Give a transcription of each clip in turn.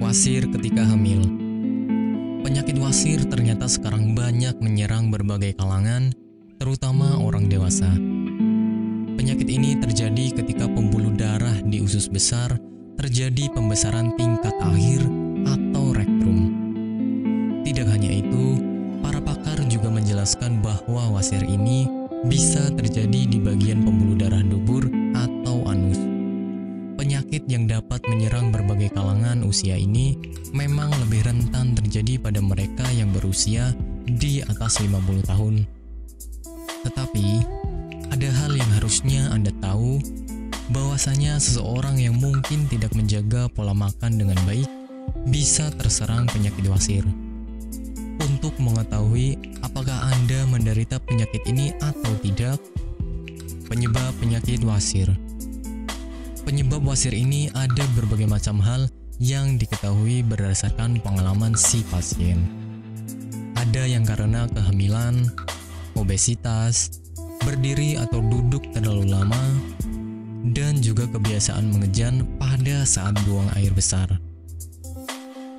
Wasir ketika hamil. Penyakit wasir ternyata sekarang banyak menyerang berbagai kalangan, terutama orang dewasa. Penyakit ini terjadi ketika pembuluh darah di usus besar terjadi pembesaran tingkat akhir atau rektum. Tidak hanya itu, para pakar juga menjelaskan bahwa wasir ini bisa terjadi di bagian pembuluh darah dubur atau anus. Penyakit yang dapat menyerang berbagai kalangan usia ini memang lebih rentan terjadi pada mereka yang berusia di atas 50 tahun. Tetapi, ada hal yang harusnya Anda tahu, bahwasanya seseorang yang mungkin tidak menjaga pola makan dengan baik bisa terserang penyakit wasir. Untuk mengetahui apakah Anda menderita penyakit ini atau tidak, penyebab penyakit wasir. Penyebab wasir ini ada berbagai macam hal yang diketahui berdasarkan pengalaman si pasien. Ada yang karena kehamilan, obesitas, berdiri atau duduk terlalu lama, dan juga kebiasaan mengejan pada saat buang air besar.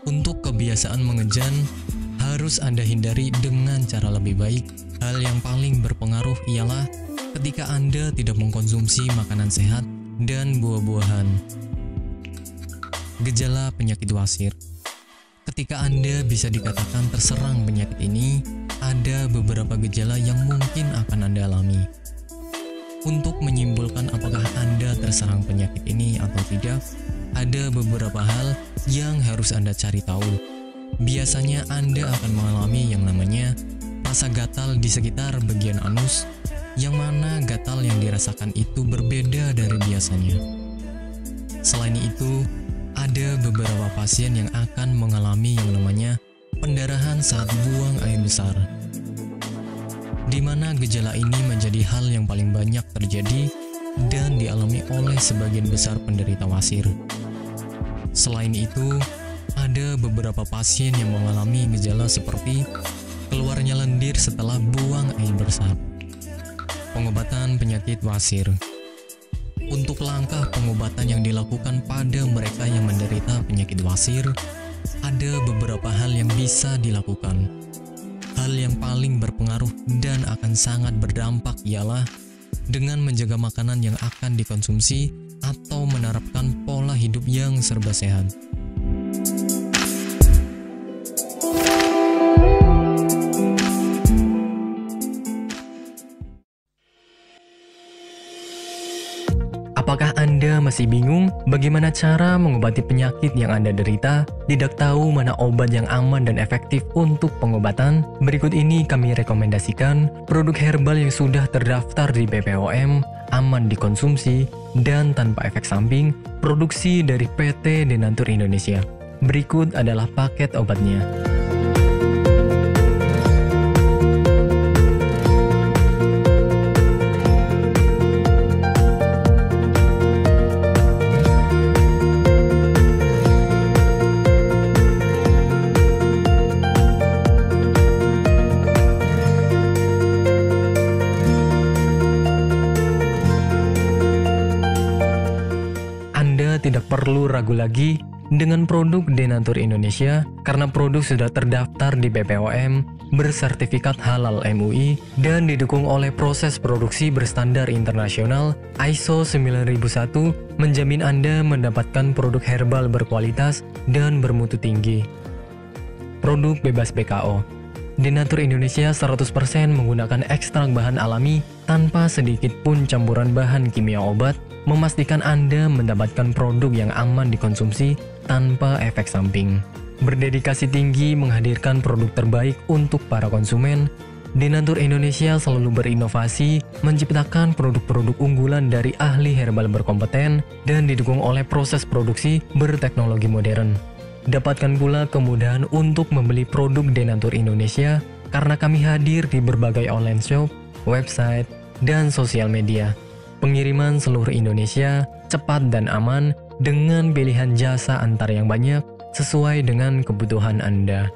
Untuk kebiasaan mengejan, harus Anda hindari dengan cara lebih baik. Hal yang paling berpengaruh ialah ketika Anda tidak mengkonsumsi makanan sehat dan buah-buahan. Gejala penyakit wasir. Ketika Anda bisa dikatakan terserang penyakit ini, ada beberapa gejala yang mungkin akan Anda alami. Untuk menyimpulkan apakah Anda terserang penyakit ini atau tidak, ada beberapa hal yang harus Anda cari tahu. Biasanya Anda akan mengalami yang namanya rasa gatal di sekitar bagian anus, yang mana gatal yang dirasakan itu berbeda dari biasanya. Selain itu, ada beberapa pasien yang akan mengalami yang namanya pendarahan saat buang air besar, di mana gejala ini menjadi hal yang paling banyak terjadi dan dialami oleh sebagian besar penderita wasir. Selain itu, ada beberapa pasien yang mengalami gejala seperti keluarnya lendir setelah buang air besar. Pengobatan penyakit wasir. Untuk langkah pengobatan yang dilakukan pada mereka yang menderita penyakit wasir, ada beberapa hal yang bisa dilakukan. Hal yang paling berpengaruh dan akan sangat berdampak ialah dengan menjaga makanan yang akan dikonsumsi atau menerapkan pola hidup yang serba sehat. Apakah Anda masih bingung bagaimana cara mengobati penyakit yang Anda derita? Tidak tahu mana obat yang aman dan efektif untuk pengobatan? Berikut ini kami rekomendasikan produk herbal yang sudah terdaftar di BPOM, aman dikonsumsi, dan tanpa efek samping, produksi dari PT Denatur Indonesia. Berikut adalah paket obatnya. Tidak perlu ragu lagi dengan produk Denatur Indonesia karena produk sudah terdaftar di BPOM, bersertifikat halal MUI, dan didukung oleh proses produksi berstandar internasional ISO 9001, menjamin Anda mendapatkan produk herbal berkualitas dan bermutu tinggi. Produk bebas BKO. Denatur Indonesia 100% menggunakan ekstrak bahan alami tanpa sedikit pun campuran bahan kimia obat, memastikan Anda mendapatkan produk yang aman dikonsumsi tanpa efek samping. Berdedikasi tinggi menghadirkan produk terbaik untuk para konsumen, Denatur Indonesia selalu berinovasi, menciptakan produk-produk unggulan dari ahli herbal berkompeten dan didukung oleh proses produksi berteknologi modern. Dapatkan pula kemudahan untuk membeli produk Denatur Indonesia karena kami hadir di berbagai online shop, website, dan sosial media. Pengiriman seluruh Indonesia cepat dan aman dengan pilihan jasa antar yang banyak sesuai dengan kebutuhan Anda.